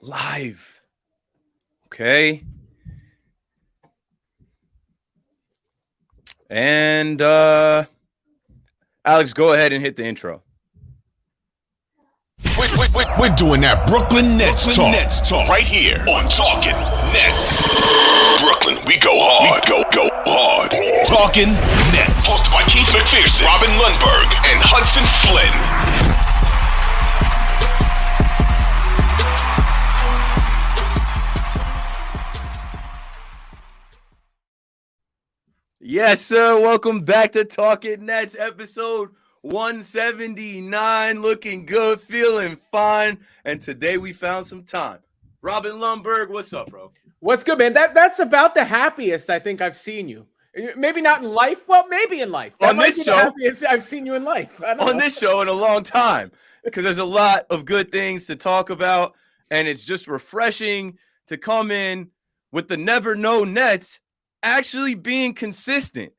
Live. Okay. And Alex, go ahead and hit the intro. We're doing that Brooklyn Nets talk right here on Talking Nets. Brooklyn, we go hard. Go hard. Talking Nets. Hosted by Keith McPherson, Robin Lundberg, and Hudson Flynn. Yes, sir. Welcome back to Talking Nets, episode 179. Looking good, feeling fine. And today we found some time. Robin Lundberg, what's up, bro? What's good, man? That's about the happiest I think I've seen you. Maybe not in life. Well, maybe in life. That On might this be show, the happiest I've seen you in life. On this show in a long time, because there's a lot of good things to talk about, and it's just refreshing to come in with the never know Nets actually being consistent,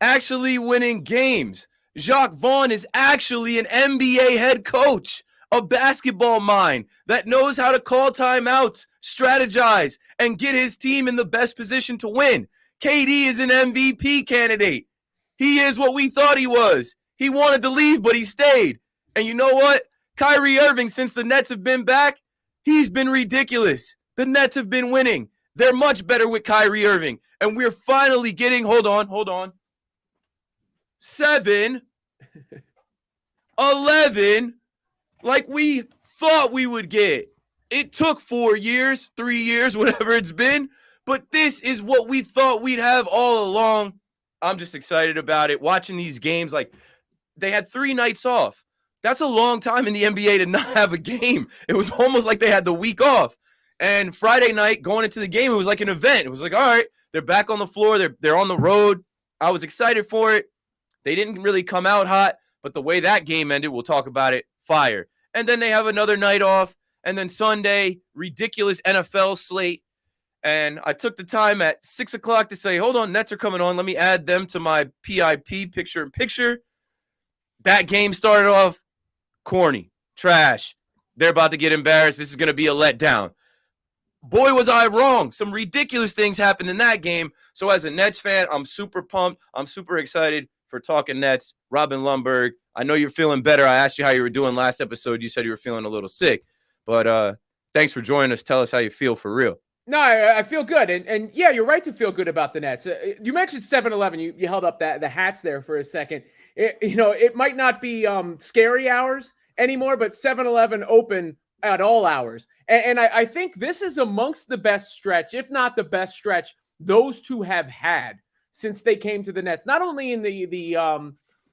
actually winning games. Jacques Vaughn is actually an NBA head coach, a basketball mind that knows how to call timeouts, strategize, and get his team in the best position to win. KD is an MVP candidate. He is what we thought he was. He wanted to leave, but he stayed. And you know what? Kyrie Irving, since the Nets have been back, he's been ridiculous. The Nets have been winning. They're much better with Kyrie Irving. And we're finally getting, hold on. 7, 11, like we thought we would get. It took 4 years, 3 years, whatever it's been. But this is what we thought we'd have all along. I'm just excited about it. Watching these games, like they had 3 nights off. That's a long time in the NBA to not have a game. It was almost like they had the week off. And Friday night, going into the game, it was like an event. It was like, all right, they're back on the floor. They're on the road. I was excited for it. They didn't really come out hot, but the way that game ended, we'll talk about it, fire. And then they have another night off. And then Sunday, ridiculous NFL slate. And I took the time at 6 o'clock to say, hold on, Nets are coming on. Let me add them to my PIP picture-in-picture. That game started off corny, trash. They're about to get embarrassed. This is going to be a letdown. Boy, was I wrong. Some ridiculous things happened in that game. So as a Nets fan, I'm super pumped. I'm super excited for Talking Nets. Robin Lundberg, I know you're feeling better. I asked you how you were doing last episode. You said you were feeling a little sick. But thanks for joining us. Tell us how you feel for real. No, I feel good. And yeah, you're right to feel good about the Nets. You mentioned 7-Eleven. You held up the hats there for a second. It might not be scary hours anymore, but 7-Eleven open at all hours. And I think this is amongst the best stretch, if not the best stretch, those two have had since they came to the Nets. Not only in the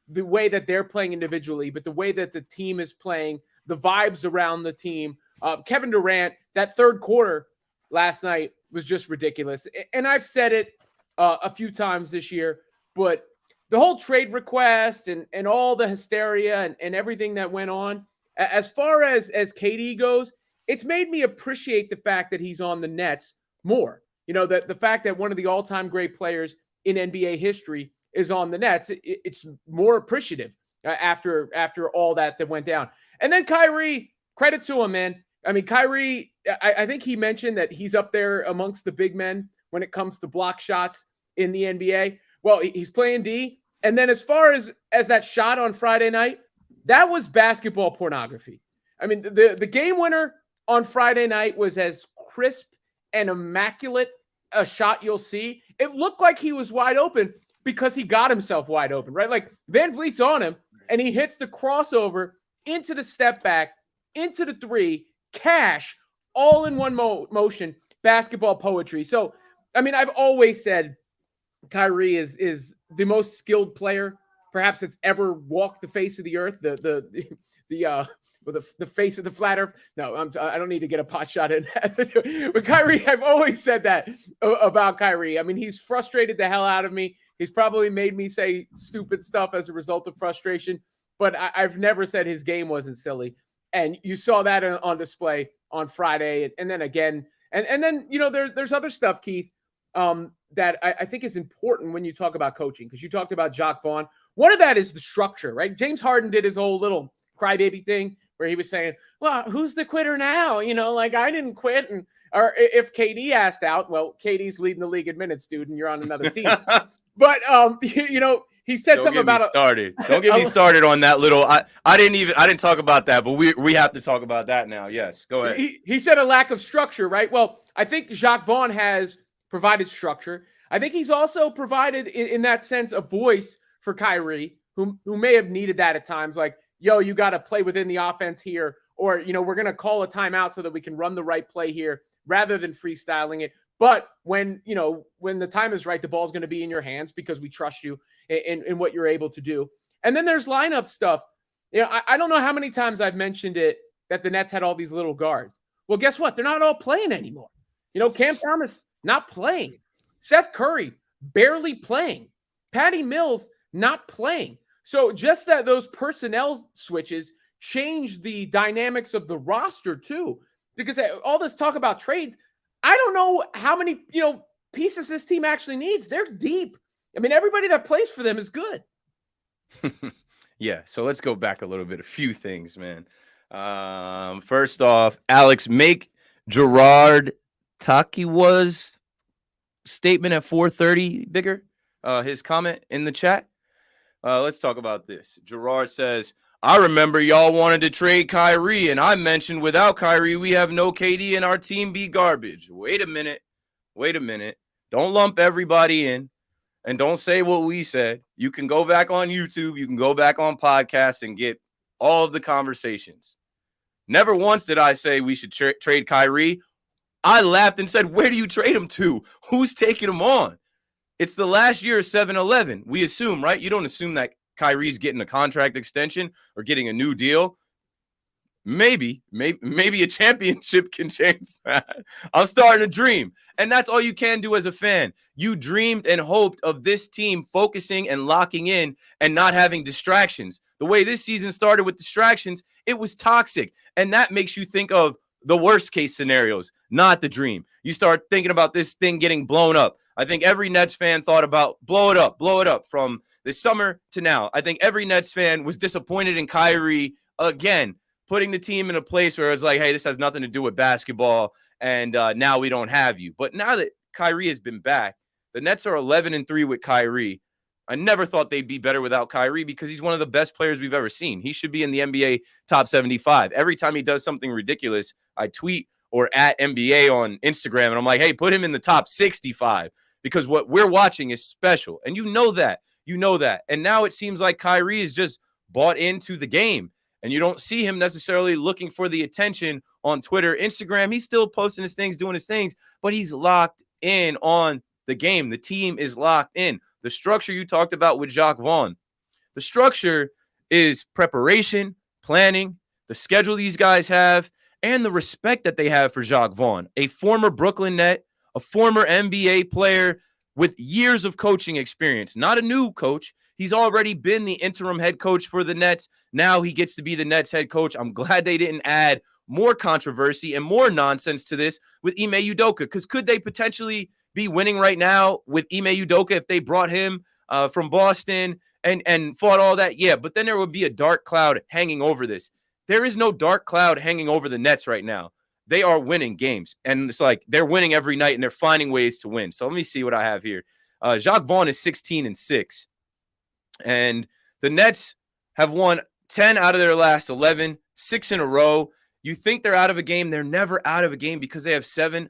way that they're playing individually, but the way that the team is playing, the vibes around the team. Kevin Durant, that third quarter last night was just ridiculous. And I've said it a few times this year, but the whole trade request and all the hysteria and everything that went on, as far as KD goes, it's made me appreciate the fact that he's on the Nets more. The fact that one of the all-time great players in NBA history is on the Nets, it's more appreciative after all that went down. And then Kyrie, credit to him, man. I mean, Kyrie, I think he mentioned that he's up there amongst the big men when it comes to block shots in the NBA. Well, he's playing D. And then as far as that shot on Friday night, that was basketball pornography. I mean, the game winner on Friday night was as crisp and immaculate a shot you'll see. It looked like he was wide open because he got himself wide open, right? Like Van Vliet's on him, and he hits the crossover into the step back, into the three, cash, all in one motion, basketball poetry. So, I mean, I've always said Kyrie is the most skilled player perhaps that's ever walked the face of the earth, the face of the flat earth. No, I don't need to get a pot shot in that. But Kyrie, I've always said that about Kyrie. I mean, he's frustrated the hell out of me. He's probably made me say stupid stuff as a result of frustration, but I've never said his game wasn't silly. And you saw that on display on Friday. And then again, and then, there's other stuff, Keith, that I think is important when you talk about coaching, because you talked about Jacques Vaughn. One of that is the structure, right? James Harden did his whole little crybaby thing where where he was saying, well, who's the quitter now? Like I didn't quit. Or if KD asked out, well, KD's leading the league in minutes, dude, and you're on another team. But, he said something about Don't get me started on that little. I didn't talk about that, but we have to talk about that now. Yes, go ahead. He said a lack of structure, right? Well, I think Jacques Vaughn has provided structure. I think he's also provided, in that sense, a voice for Kyrie, who may have needed that at times. Like, yo, you got to play within the offense here, or we're gonna call a timeout so that we can run the right play here rather than freestyling it. But when the time is right, the ball's going to be in your hands because we trust you in what you're able to do. And then there's lineup stuff. I don't know how many times I've mentioned it that the Nets had all these little guards. Well, guess what? They're not all playing anymore. Cam Thomas not playing. Seth Curry barely playing. Patty Mills not playing. So just that those personnel switches change the dynamics of the roster too. Because all this talk about trades, I don't know how many, pieces this team actually needs. They're deep. I mean, everybody that plays for them is good. Yeah, so let's go back a little bit. A few things, man. First off, Alex, make Gerard Takiwa's statement at 4:30 bigger. His comment in the chat. Let's talk about this. Gerard says, I remember y'all wanted to trade Kyrie, and I mentioned without Kyrie, we have no KD and our team be garbage. Wait a minute. Don't lump everybody in, and don't say what we said. You can go back on YouTube. You can go back on podcasts and get all of the conversations. Never once did I say we should trade Kyrie. I laughed and said, where do you trade him to? Who's taking him on? It's the last year of 7-11. We assume, right? You don't assume that Kyrie's getting a contract extension or getting a new deal. Maybe a championship can change that. I'm starting to dream. And that's all you can do as a fan. You dreamed and hoped of this team focusing and locking in and not having distractions. The way this season started with distractions, it was toxic. And that makes you think of the worst case scenarios, not the dream. You start thinking about this thing getting blown up. I think every Nets fan thought about blow it up from this summer to now. I think every Nets fan was disappointed in Kyrie again, putting the team in a place where it's like, hey, this has nothing to do with basketball, and now we don't have you. But now that Kyrie has been back, the Nets are 11-3 with Kyrie. I never thought they'd be better without Kyrie because he's one of the best players we've ever seen. He should be in the NBA top 75. Every time he does something ridiculous, I tweet or at NBA on Instagram, and I'm like, hey, put him in the top 65 because what we're watching is special. And you know that. And now it seems like Kyrie is just bought into the game. And you don't see him necessarily looking for the attention on Twitter, Instagram. He's still posting his things, doing his things, but he's locked in on the game. The team is locked in. The structure you talked about with Jacques Vaughn, the structure is preparation, planning, the schedule these guys have, and the respect that they have for Jacques Vaughn, a former Brooklyn Net, a former NBA player with years of coaching experience, not a new coach. He's already been the interim head coach for the Nets. Now he gets to be the Nets head coach. I'm glad they didn't add more controversy and more nonsense to this with Ime Udoka, because could they potentially be winning right now with Ime Udoka if they brought him from Boston and fought all that? Yeah, but then there would be a dark cloud hanging over this. There is no dark cloud hanging over the Nets right now. They are winning games, and it's like they're winning every night, and they're finding ways to win. So let me see what I have here. Jacques Vaughn is 16-6, and the Nets have won 10 out of their last 11, 6 in a row. You think they're out of a game. They're never out of a game because they have 7-11.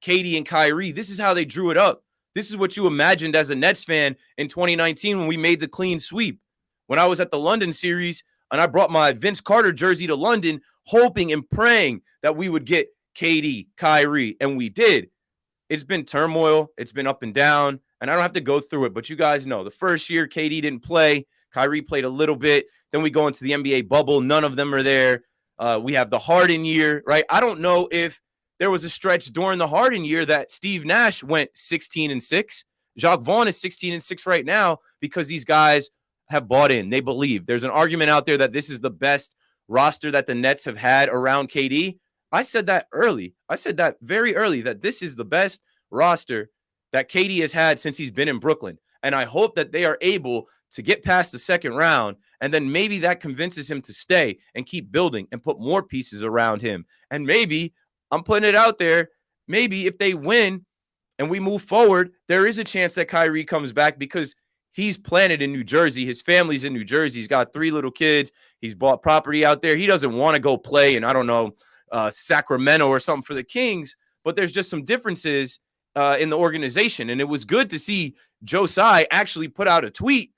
KD and Kyrie, this is how they drew it up. This is what you imagined as a Nets fan in 2019 when we made the clean sweep. When I was at the London series and I brought my Vince Carter jersey to London, hoping and praying that we would get KD, Kyrie, and we did. It's been turmoil. It's been up and down, and I don't have to go through it, but you guys know the first year KD didn't play. Kyrie played a little bit. Then we go into the NBA bubble. None of them are there. We have the Harden year, right? I don't know if there was a stretch during the Harden year that Steve Nash went 16-6. Jacques Vaughn is 16-6 right now because these guys have bought in. They believe. There's an argument out there that this is the best roster that the Nets have had around KD. I said that early. I said that very early, that this is the best roster that KD has had since he's been in Brooklyn. And I hope that they are able to get past the second round And then maybe that convinces him to stay and keep building and put more pieces around him. And maybe, I'm putting it out there, maybe if they win and we move forward, there is a chance that Kyrie comes back because he's planted in New Jersey. His family's in New Jersey. He's got 3 little kids. He's bought property out there. He doesn't want to go play in, I don't know, Sacramento or something for the Kings, but there's just some differences in the organization. And it was good to see Joe Tsai actually put out a tweet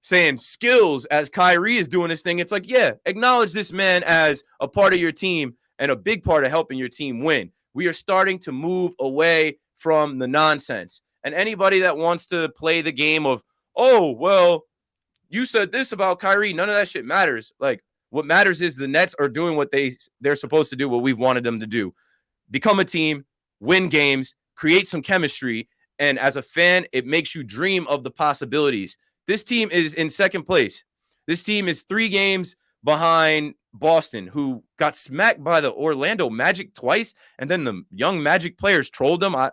saying skills as Kyrie is doing this thing. It's like, yeah, acknowledge this man as a part of your team and a big part of helping your team win. We are starting to move away from the nonsense. And anybody that wants to play the game of, oh, well, you said this about Kyrie, none of that shit matters. Like, what matters is the Nets are doing what they're supposed to do, what we've wanted them to do. Become a team, win games, create some chemistry, and as a fan, it makes you dream of the possibilities. This team is in second place. This team is 3 games behind Boston, who got smacked by the Orlando Magic twice, and then the young Magic players trolled them. I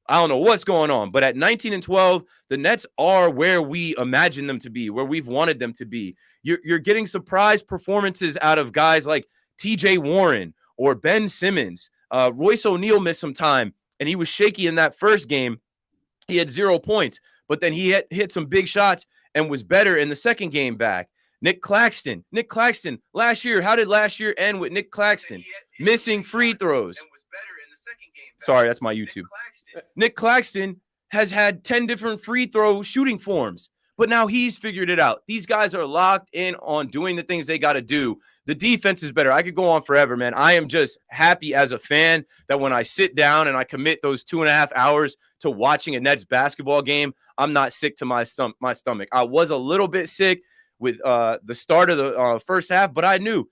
don't know what's going on, but at 19-12, the Nets are where we imagine them to be, where we've wanted them to be. You're getting surprise performances out of guys like TJ Warren or Ben Simmons. Royce O'Neal missed some time, and he was shaky in that first game. He had 0 points, but then he hit some big shots and was better in the second game back. Nick Claxton, last year, how did last year end with Nick Claxton? Missing free throws. Sorry, that's my YouTube. Nick Claxton has had 10 different free throw shooting forms, but now he's figured it out. These guys are locked in on doing the things they got to do. The defense is better. I could go on forever, man. I am just happy as a fan that when I sit down and I commit those 2.5 hours to watching a Nets basketball game, I'm not sick to my stomach. I was a little bit sick with the start of the first half, but I knew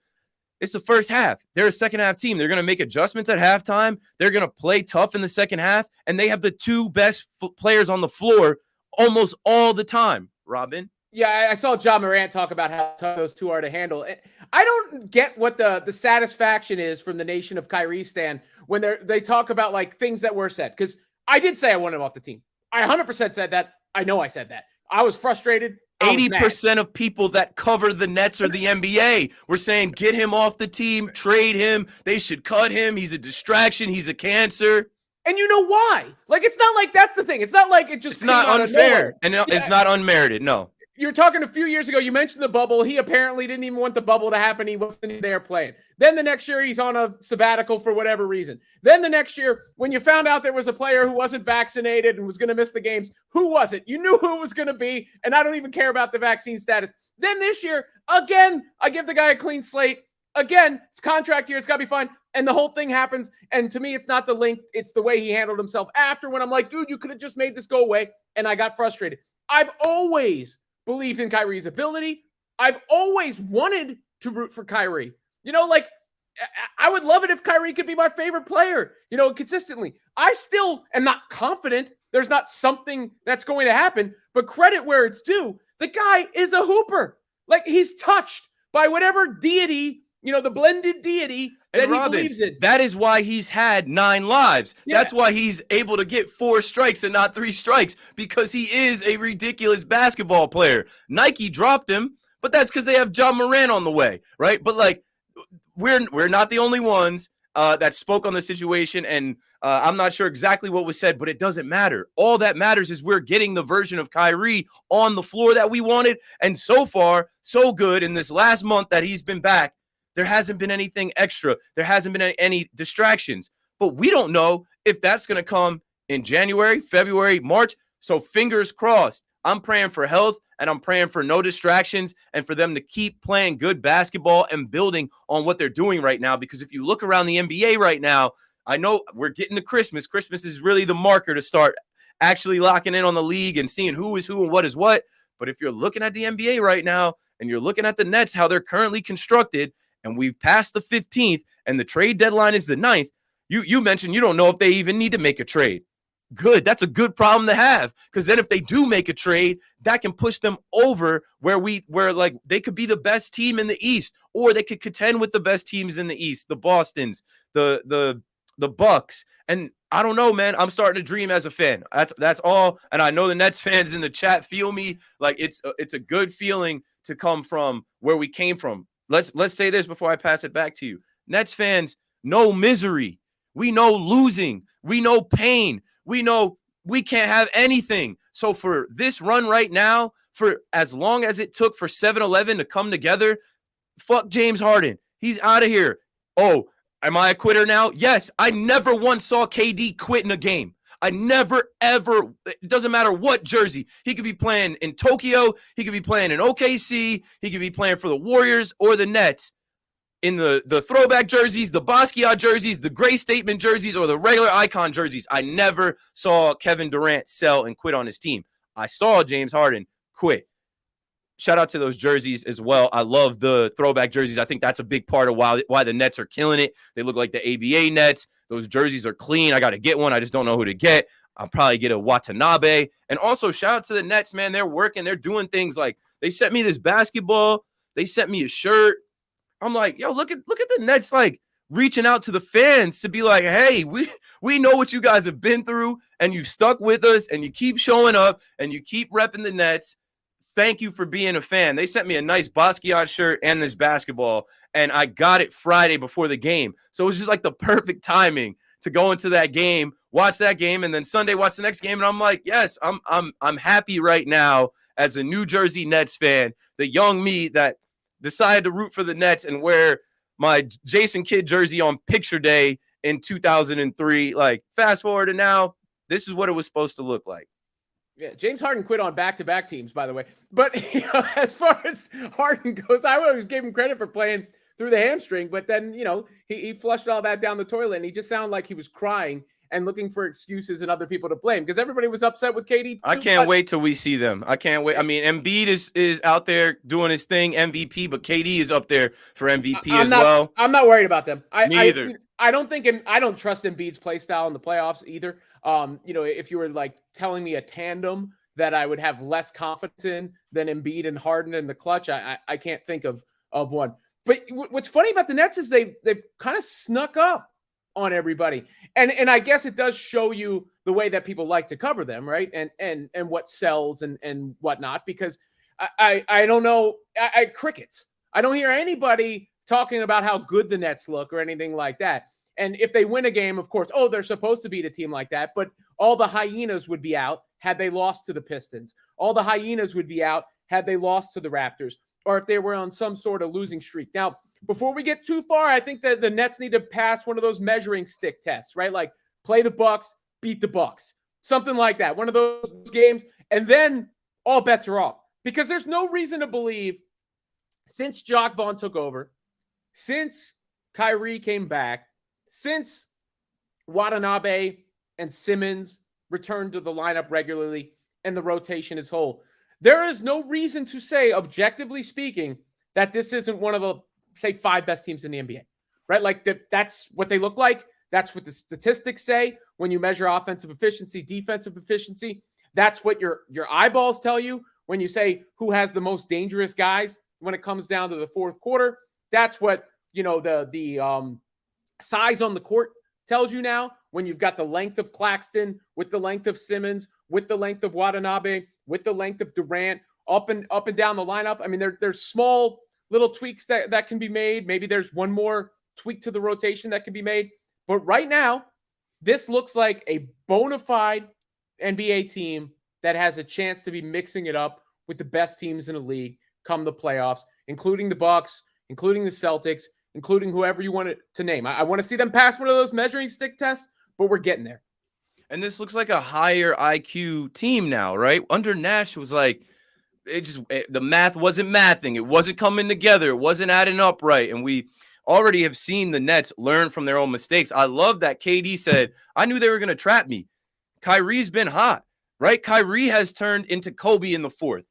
it's the first half. They're a second half team. They're going to make adjustments at halftime. They're going to play tough in the second half, and they have the 2 best players on the floor almost all the time, Robin. Yeah, I saw John Morant talk about how tough those 2 are to handle. I don't get what the satisfaction is from the nation of Kyrie stan when they talk about like things that were said. Because I did say I wanted him off the team. I 100% said that. I know I said that. I was frustrated. 80% of people that cover the Nets or the NBA were saying, get him off the team, trade him. They should cut him. He's a distraction. He's a cancer. And you know why? Like, it's not like that's the thing. It's not like it just. It's not unfair. And it's not unmerited. No. You were talking a few years ago. You mentioned the bubble. He apparently didn't even want the bubble to happen. He wasn't there playing. Then the next year, he's on a sabbatical for whatever reason. Then the next year, when you found out there was a player who wasn't vaccinated and was going to miss the games, who was it? You knew who it was going to be, and I don't even care about the vaccine status. Then this year, again, I give the guy a clean slate. Again, it's contract year. It's got to be fine. And the whole thing happens. And to me, it's not the link. It's the way he handled himself after when I'm like, dude, you could have just made this go away. And I got frustrated. I've always believed in Kyrie's ability. I've always wanted to root for Kyrie. You know, like, I would love it if Kyrie could be my favorite player, you know, consistently. I still am not confident there's not something that's going to happen, but credit where it's due. The guy is a hooper. Like, he's touched by whatever deity, you know, the blended deity that he believes in. That is why he's had 9 lives. Yeah. That's why he's able to get 4 strikes and not 3 strikes, because he is a ridiculous basketball player. Nike dropped him, but that's because they have John Morant on the way, right? But, like, we're not the only ones that spoke on the situation, and I'm not sure exactly what was said, but it doesn't matter. All that matters is we're getting the version of Kyrie on the floor that we wanted, and so far, so good in this last month that he's been back. There hasn't been anything extra. There hasn't been any distractions. But we don't know if that's going to come in January, February, March. So fingers crossed. I'm praying for health, and I'm praying for no distractions and for them to keep playing good basketball and building on what they're doing right now. Because if you look around the NBA right now, I know we're getting to Christmas. Christmas is really the marker to start actually locking in on the league and seeing who is who and what is what. But if you're looking at the NBA right now and you're looking at the Nets, how they're currently constructed, and we've passed the 15th, and the trade deadline is the 9th, you mentioned you don't know if they even need to make a trade. Good. That's a good problem to have, because then if they do make a trade, that can push them over where like they could be the best team in the East, or they could contend with the best teams in the East, the Bostons, the Bucks. And I don't know, man. I'm starting to dream as a fan. That's all. And I know the Nets fans in the chat feel me. Like it's a good feeling to come from where we came from. Let's say this before I pass it back to you. Nets fans know misery. We know losing. We know pain. We know we can't have anything. So for this run right now, for as long as it took for 7-Eleven to come together, fuck James Harden. He's out of here. Oh, am I a quitter now? Yes. I never once saw KD quit in a game. I never, ever, it doesn't matter what jersey. He could be playing in Tokyo. He could be playing in OKC. He could be playing for the Warriors or the Nets. In the throwback jerseys, the Basquiat jerseys, the gray statement jerseys, or the regular icon jerseys, I never saw Kevin Durant sell and quit on his team. I saw James Harden quit. Shout out to those jerseys as well. I love the throwback jerseys. I think that's a big part of why the Nets are killing it. They look like the ABA Nets. Those jerseys are clean. I got to get one. I just don't know who to get. I'll probably get a Watanabe. And also, shout out to the Nets, man. They're working. They're doing things like they sent me this basketball. They sent me a shirt. I'm like, yo, look at the Nets like reaching out to the fans to be like, hey, we know what you guys have been through, and you've stuck with us, and you keep showing up, and you keep repping the Nets. Thank you for being a fan. They sent me a nice Basquiat shirt and this basketball, and I got it Friday before the game. So it was just like the perfect timing to go into that game, watch that game, and then Sunday watch the next game. And I'm like, yes, I'm happy right now as a New Jersey Nets fan, the young me that decided to root for the Nets and wear my Jason Kidd jersey on picture day in 2003. Like, fast forward to now, this is what it was supposed to look like. Yeah, James Harden quit on back-to-back teams, by the way. But as far as Harden goes, I always gave him credit for playing through the hamstring. But then, he flushed all that down the toilet, and he just sounded like he was crying and looking for excuses and other people to blame because everybody was upset with KD. I can't wait till we see them. I can't wait. I mean, Embiid is out there doing his thing, MVP, but KD is up there for MVP well. I'm not worried about them. Me either. I don't trust Embiid's play style in the playoffs either. If you were like telling me a tandem that I would have less confidence in than Embiid and Harden in the clutch, I can't think of one. But what's funny about the Nets is they've kind of snuck up on everybody. And I guess it does show you the way that people like to cover them, right? And what sells and whatnot, because I don't know, crickets. I don't hear anybody talking about how good the Nets look or anything like that. And if they win a game, of course, they're supposed to beat a team like that, but all the hyenas would be out had they lost to the Pistons. All the hyenas would be out had they lost to the Raptors, or if they were on some sort of losing streak. Now, before we get too far, I think that the Nets need to pass one of those measuring stick tests, right? Like play the Bucks, beat the Bucks, something like that. One of those games, and then all bets are off. Because there's no reason to believe since Jacques Vaughn took over, since Kyrie came back, since Watanabe and Simmons returned to the lineup regularly and the rotation is whole, there is no reason to say, objectively speaking, that this isn't one of the, say, 5 best teams in the NBA, right? Like that's what they look like. That's what the statistics say when you measure offensive efficiency, defensive efficiency. That's what your eyeballs tell you when you say who has the most dangerous guys when it comes down to the fourth quarter. That's what, the size on the court tells you now when you've got the length of Claxton with the length of Simmons, with the length of Watanabe, with the length of Durant, up and down the lineup. I mean, there's small little tweaks that can be made. Maybe there's one more tweak to the rotation that can be made. But right now, this looks like a bona fide NBA team that has a chance to be mixing it up with the best teams in the league come the playoffs, including the Bucks, including the Celtics, including whoever you want to name. I want to see them pass one of those measuring stick tests, but we're getting there. And this looks like a higher IQ team now, right? Under Nash, it was like, the math wasn't mathing. It wasn't coming together. It wasn't adding up right. And we already have seen the Nets learn from their own mistakes. I love that KD said, I knew they were going to trap me. Kyrie's been hot, right? Kyrie has turned into Kobe in the fourth.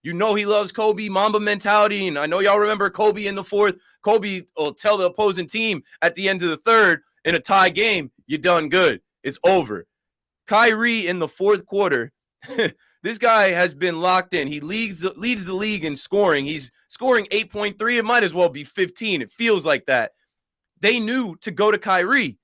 You know he loves Kobe, Mamba mentality, and I know y'all remember Kobe in the fourth. Kobe will tell the opposing team at the end of the third in a tie game, you done good. It's over. Kyrie in the fourth quarter, this guy has been locked in. He leads the league in scoring. He's scoring 8.3. It might as well be 15. It feels like that. They knew to go to Kyrie.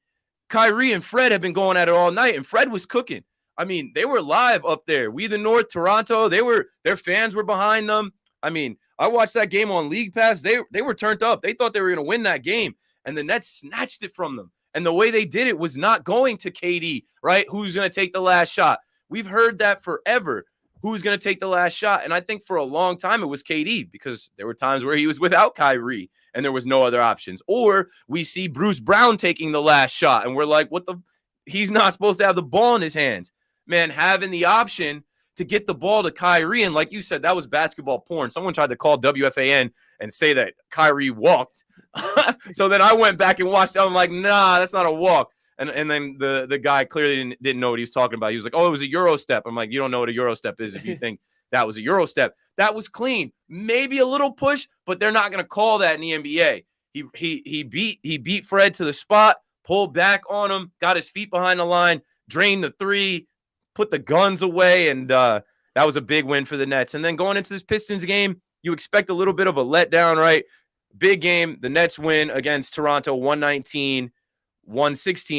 Kyrie and Fred have been going at it all night, and Fred was cooking. I mean, they were live up there. We the North, Toronto, their fans were behind them. I mean, I watched that game on League Pass. They were turned up. They thought they were going to win that game, and the Nets snatched it from them. And the way they did it was not going to KD, right? Who's going to take the last shot? We've heard that forever. Who's going to take the last shot? And I think for a long time it was KD, because there were times where he was without Kyrie and there was no other options. Or we see Bruce Brown taking the last shot and we're like, what the? He's not supposed to have the ball in his hands. Man, having the option to get the ball to Kyrie, and like you said, that was basketball porn. Someone tried to call WFAN and say that Kyrie walked. So then I went back and watched it. I'm like, nah, that's not a walk. And then the guy clearly didn't know what he was talking about. He was like, oh, it was a Euro step. I'm like, you don't know what a Euro step is if you think that was a Euro step. That was clean. Maybe a little push, but they're not going to call that in the NBA. He beat Fred to the spot, pulled back on him, got his feet behind the line, drained the three, put the guns away, and that was a big win for the Nets. And then going into this Pistons game, you expect a little bit of a letdown, right? Big game. The Nets win against Toronto 119-116.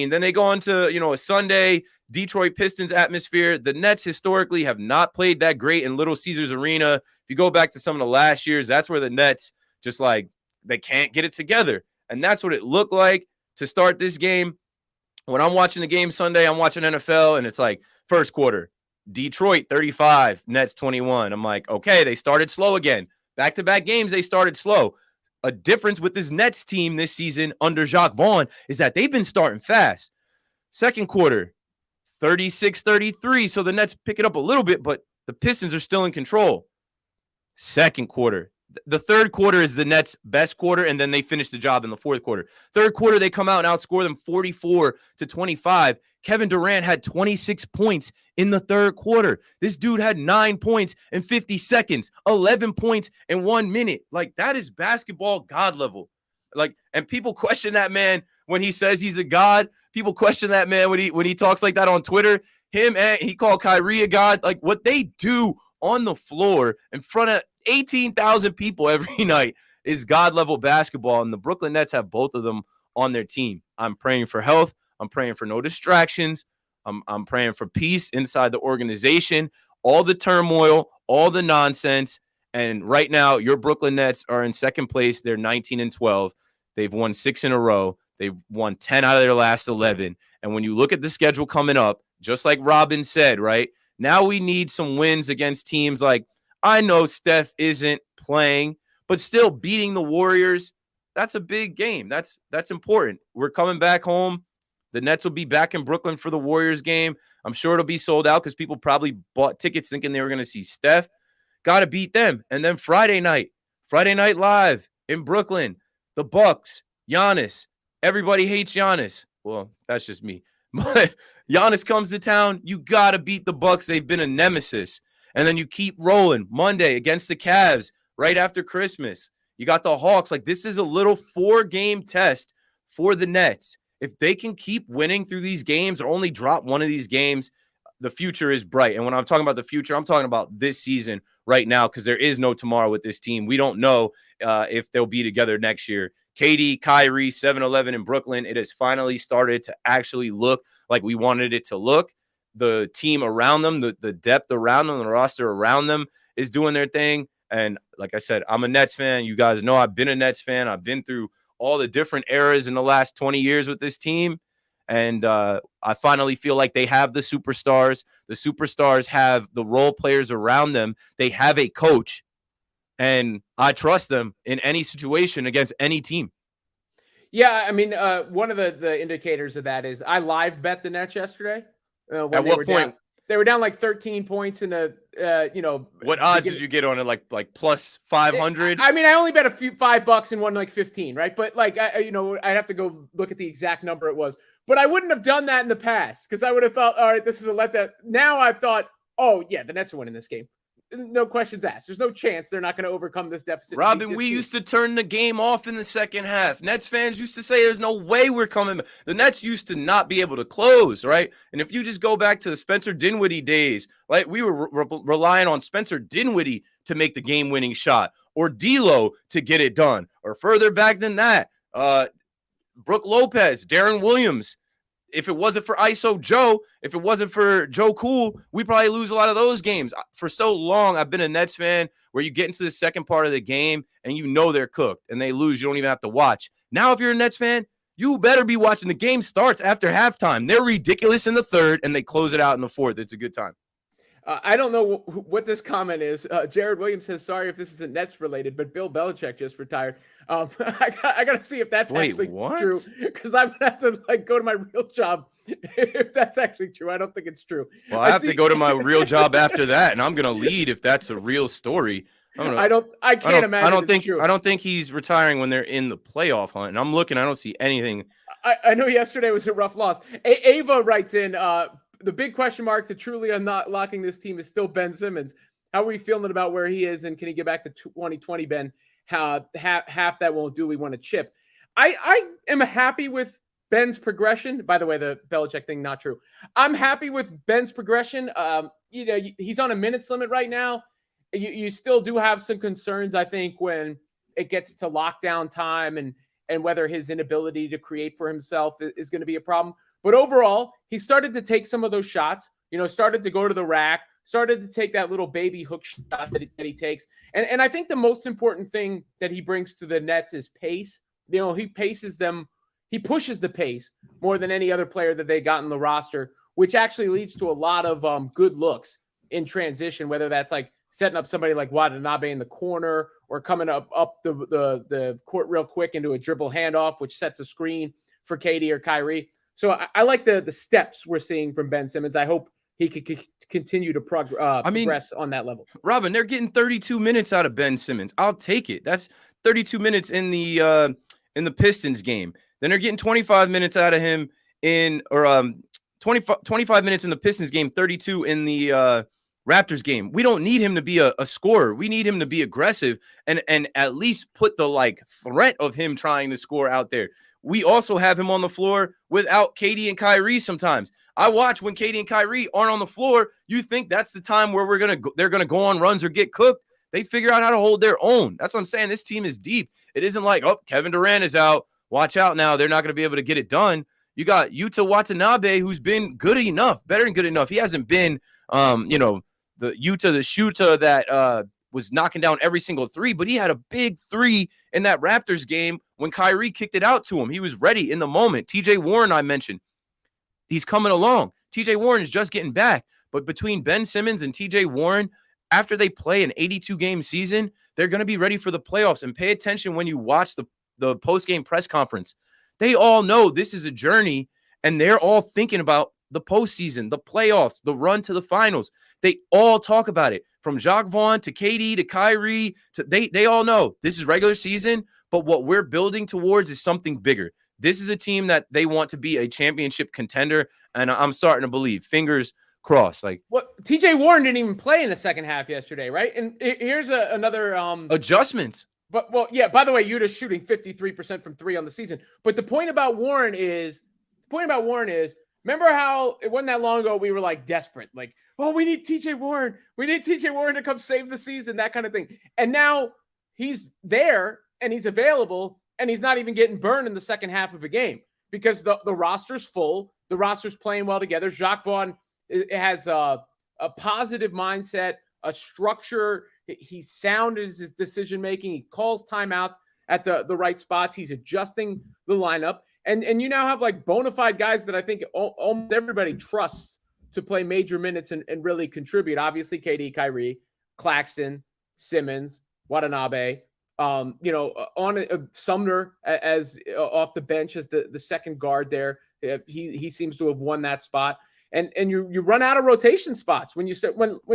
Then they go on to, a Sunday Detroit Pistons atmosphere. The Nets historically have not played that great in Little Caesars Arena. If you go back to some of the last years, that's where the Nets just like they can't get it together. And that's what it looked like to start this game. When I'm watching the game Sunday, I'm watching NFL, and it's like first quarter, Detroit 35, Nets 21. I'm like, okay, they started slow again. Back-to-back games, they started slow. A difference with this Nets team this season under Jacques Vaughn is that they've been starting fast. Second quarter, 36-33. So the Nets pick it up a little bit, but the Pistons are still in control. Second quarter. The third quarter is the Nets' best quarter, and then they finish the job in the fourth quarter. Third quarter, they come out and outscore them 44-25. Kevin Durant had 26 points in the third quarter. This dude had 9 points in 50 seconds, 11 points in 1 minute. Like, that is basketball god level. Like, and people question that man when he says he's a god. People question that man when he talks like that on Twitter. Him and he called Kyrie a god. Like, what they do on the floor in front of 18,000 people every night is god level basketball. And the Brooklyn Nets have both of them on their team. I'm praying for health. I'm praying for no distractions. I'm praying for peace inside the organization, all the turmoil, all the nonsense. And right now, your Brooklyn Nets are in second place. They're 19-12. They've won 6 in a row. They've won 10 out of their last 11. And when you look at the schedule coming up, just like Robin said, right, now we need some wins against teams like, I know Steph isn't playing, but still beating the Warriors, that's a big game. That's important. We're coming back home. The Nets will be back in Brooklyn for the Warriors game. I'm sure it'll be sold out because people probably bought tickets thinking they were going to see Steph. Got to beat them. And then Friday night live in Brooklyn, the Bucks, Giannis. Everybody hates Giannis. Well, that's just me. But Giannis comes to town. You got to beat the Bucks. They've been a nemesis. And then you keep rolling Monday against the Cavs right after Christmas. You got the Hawks. Like, this is a little 4-game test for the Nets. If they can keep winning through these games or only drop one of these games, the future is bright. And when I'm talking about the future, I'm talking about this season right now, because there is no tomorrow with this team. We don't know if they'll be together next year. KD, Kyrie, 7-11 in Brooklyn. It has finally started to actually look like we wanted it to look. The team around them, the depth around them, the roster around them is doing their thing. And like I said, I'm a Nets fan. You guys know I've been a Nets fan. I've been through all the different eras in the last 20 years with this team. And I finally feel like they have the superstars. The superstars have the role players around them. They have a coach. And I trust them in any situation against any team. Yeah, I mean, one of the indicators of that is I live bet the Nets yesterday. At what point? They were down like 13 points in a, What odds did you get on it? Like plus 500? I mean, I only bet $5 and won like 15, right? But like, I'd have to go look at the exact number it was. But I wouldn't have done that in the past because I would have thought, all right, this is a letdown. Now I've thought, oh yeah, the Nets are winning this game. No questions asked. There's no chance they're not going to overcome this deficit. Robin, we used to turn the game off in the second half. Nets fans used to say there's no way we're coming. The Nets used to not be able to close, right? And if you just go back to the Spencer Dinwiddie days, like we were relying on Spencer Dinwiddie to make the game-winning shot, or D'Lo to get it done, or further back than that, Brooke Lopez, Darren Williams. if it wasn't for ISO Joe, if it wasn't for Joe Cool, we probably lose a lot of those games. For so long, I've been a Nets fan where you get into the second part of the game and you know they're cooked and they lose. You don't even have to watch. Now, if you're a Nets fan, you better be watching. The game starts after halftime. They're ridiculous in the third and they close it out in the fourth. It's a good time. I don't know what this comment is. Jared Williams says, sorry if this isn't Nets related, but Bill Belichick just retired. I got to see if that's actually true, because I'm going to have to go to my real job if that's actually true. I don't think it's true. Well, I have to go to my real job after that, and I'm going to lead if that's a real story. I can't imagine. I don't think he's retiring when they're in the playoff hunt. And I'm looking, I don't see anything. I know yesterday was a rough loss. Ava writes in, the big question mark to truly unlocking this team is still Ben Simmons. How are we feeling about where he is, and can he get back to 2020, Ben? Half that won't do. We want to chip. I am happy with Ben's progression. By the way, the Belichick thing, not true. I'm happy with Ben's progression. He's on a minutes limit right now. You still do have some concerns, I think, when it gets to lockdown time and whether his inability to create for himself is going to be a problem. But overall, he started to take some of those shots, started to go to the rack, started to take that little baby hook shot that he takes. And I think the most important thing that he brings to the Nets is pace. He paces them. He pushes the pace more than any other player that they got in the roster, which actually leads to a lot of good looks in transition, whether that's setting up somebody like Watanabe in the corner or coming up the court real quick into a dribble handoff, which sets a screen for KD or Kyrie. So I like the steps we're seeing from Ben Simmons. I hope he could continue to progress on that level. Robin, they're getting 32 minutes out of Ben Simmons. I'll take it. That's 32 minutes in the Pistons game. Then they're getting 25 minutes out of him 25 minutes in the Pistons game, 32 in the Raptors game. We don't need him to be a scorer. We need him to be aggressive and at least put the threat of him trying to score out there. We also have him on the floor without KD and Kyrie sometimes. I watch when KD and Kyrie aren't on the floor, you think that's the time where they're going to go on runs or get cooked. They figure out how to hold their own. That's what I'm saying. This team is deep. It isn't like, oh, Kevin Durant is out. Watch out now. They're not going to be able to get it done. You got Yuta Watanabe, who's been good enough, better than good enough. He hasn't been, the Yuta, the shooter that was knocking down every single three, but he had a big three in that Raptors game when Kyrie kicked it out to him. He was ready in the moment. TJ Warren, I mentioned, he's coming along. TJ Warren is just getting back. But between Ben Simmons and TJ Warren, after they play an 82-game season, they're going to be ready for the playoffs. And pay attention when you watch the post-game press conference. They all know this is a journey, and they're all thinking about the postseason, the playoffs, the run to the finals. They all talk about it, from Jacques Vaughn to KD to Kyrie. They all know this is regular season, but what we're building towards is something bigger. This is a team that they want to be a championship contender, and I'm starting to believe. Fingers crossed. TJ Warren didn't even play in the second half yesterday, right? And here's another adjustments. But by the way, Yuta's shooting 53% from three on the season. But the point about Warren is, remember how it wasn't that long ago we were desperate, we need TJ Warren. We need TJ Warren to come save the season, that kind of thing. And now he's there and he's available and he's not even getting burned in the second half of a game because the roster's full. The roster's playing well together. Jacques Vaughn has a positive mindset, a structure. He's sound in his decision-making. He calls timeouts at the right spots. He's adjusting the lineup. And you now have bona fide guys that I think almost everybody trusts to play major minutes and really contribute. Obviously, KD, Kyrie, Claxton, Simmons, Watanabe, Sumner as off the bench as the second guard there. He seems to have won that spot. And you run out of rotation spots when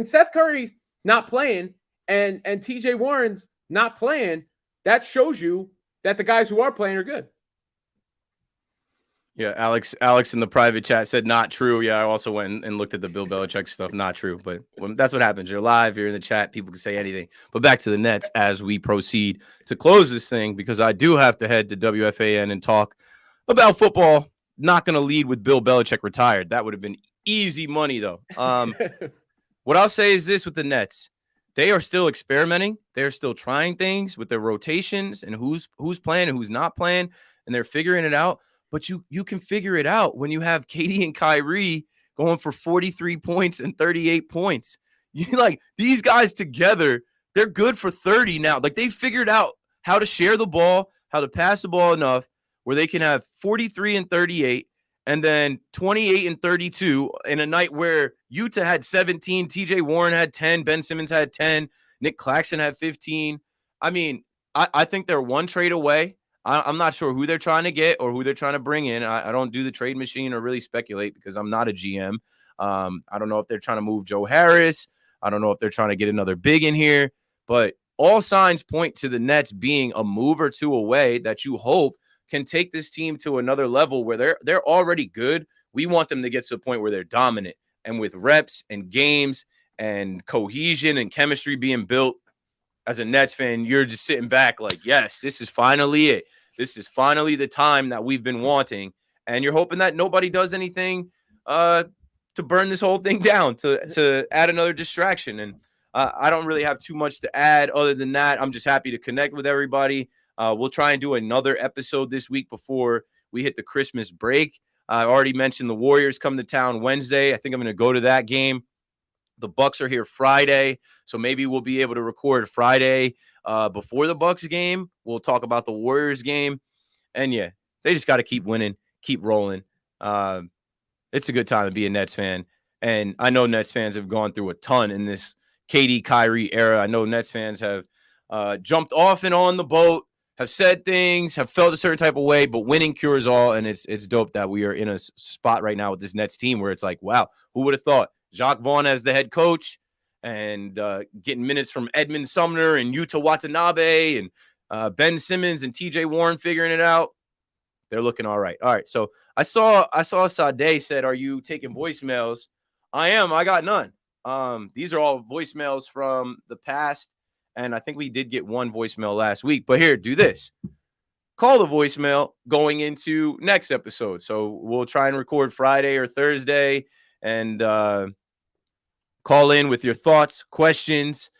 Seth Curry's not playing and TJ Warren's not playing. That shows you that the guys who are playing are good. Yeah, Alex in the private chat said not true. Yeah, I also went and looked at the Bill Belichick stuff. Not true, but that's what happens. You're live, you're in the chat, people can say anything. But back to the Nets as we proceed to close this thing, because I do have to head to WFAN and talk about football. Not going to lead with Bill Belichick retired. That would have been easy money, though. What I'll say is this with the Nets. They are still experimenting. They're still trying things with their rotations and who's playing and who's not playing, and they're figuring it out. but you can figure it out when you have Katie and Kyrie going for 43 points and 38 points. You like these guys together, they're good for 30 now. Like they figured out how to share the ball, how to pass the ball enough where they can have 43 and 38 and then 28 and 32 in a night where Utah had 17, TJ Warren had 10, Ben Simmons had 10, Nick Claxton had 15. I mean, I think they're one trade away. I'm not sure who they're trying to get or who they're trying to bring in. I don't do the trade machine or really speculate because I'm not a GM. I don't know if they're trying to move Joe Harris. I don't know if they're trying to get another big in here. But all signs point to the Nets being a move or two away that you hope can take this team to another level where they're already good. We want them to get to a point where they're dominant. And with reps and games and cohesion and chemistry being built, as a Nets fan, you're just sitting back like, yes, this is finally it. This is finally the time that we've been wanting. And you're hoping that nobody does anything to burn this whole thing down, to add another distraction. And I don't really have too much to add other than that. I'm just happy to connect with everybody. We'll try and do another episode this week before we hit the Christmas break. I already mentioned the Warriors come to town Wednesday. I think I'm going to go to that game. The Bucks are here Friday, so maybe we'll be able to record Friday before the Bucks game. We'll talk about the Warriors game. And, yeah, they just got to keep winning, keep rolling. It's a good time to be a Nets fan. And I know Nets fans have gone through a ton in this KD Kyrie era. I know Nets fans have jumped off and on the boat, have said things, have felt a certain type of way, but winning cures all. And it's dope that we are in a spot right now with this Nets team where it's like, wow, who would have thought? Jacques Vaughn as the head coach and getting minutes from Edmund Sumner and Yuta Watanabe and Ben Simmons and TJ Warren figuring it out. They're looking all right. All right. So I saw Sade said, are you taking voicemails? I am. I got none. These are all voicemails from the past. And I think we did get one voicemail last week. But here, do this. Call the voicemail going into next episode. So we'll try and record Friday or Thursday and call in with your thoughts, questions,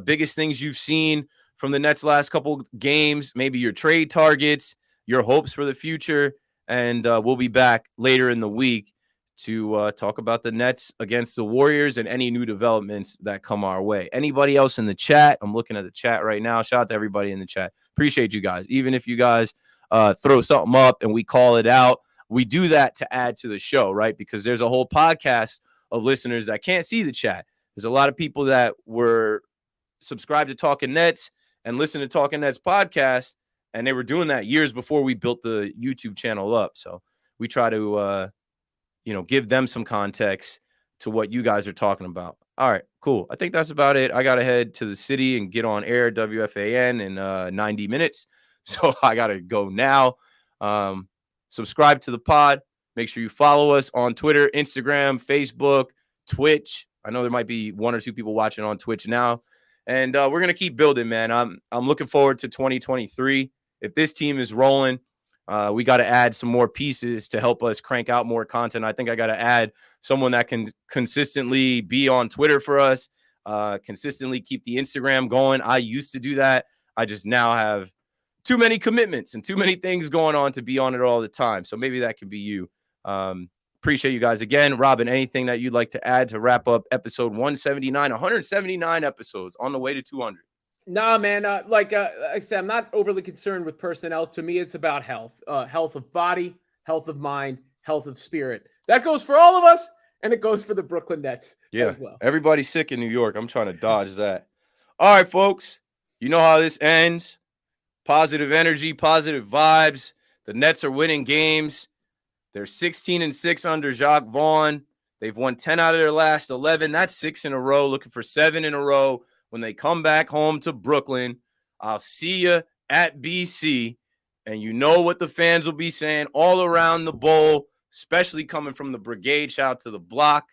biggest things you've seen from the Nets last couple games, maybe your trade targets, your hopes for the future. And we'll be back later in the week to talk about the Nets against the Warriors and any new developments that come our way. Anybody else in the chat? I'm looking at the chat right now. Shout out to everybody in the chat. Appreciate you guys. Even if you guys throw something up and we call it out, we do that to add to the show, right? Because there's a whole podcast of listeners that can't see the chat. There's a lot of people that were subscribed to Talking Nets and listen to Talking Nets podcast, and they were doing that years before we built the YouTube channel up. So we try to, give them some context to what you guys are talking about. All right, cool. I think that's about it. I got to head to the city and get on air WFAN in 90 minutes. So I got to go now. Subscribe to the pod. Make sure you follow us on Twitter, Instagram, Facebook, Twitch. I know there might be one or two people watching on Twitch now. And we're going to keep building, man. I'm looking forward to 2023. If this team is rolling, we got to add some more pieces to help us crank out more content. I think I got to add someone that can consistently be on Twitter for us, consistently keep the Instagram going. I used to do that. I just now have too many commitments and too many things going on to be on it all the time. So maybe that could be you. Appreciate you guys again. Robin, anything that you'd like to add to wrap up episode 179, 179 episodes on the way to 200? Nah, man. Like I said, I'm not overly concerned with personnel. To me, it's about health, health of body, health of mind, health of spirit. That goes for all of us, and it goes for the Brooklyn Nets. Yeah, as well. Everybody's sick in New York. I'm trying to dodge that. All right, folks. You know how this ends. Positive energy, positive vibes. The Nets are winning games. They're 16-6 under Jacques Vaughn. They've won 10 out of their last 11. That's 6 in a row, looking for 7 in a row. When they come back home to Brooklyn, I'll see you at BC. And you know what the fans will be saying all around the bowl, especially coming from the brigade. Shout out to the block.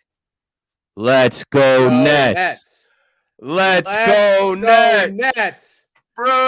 Let's go, Nets. Let's go, Nets. Nets. Brooklyn.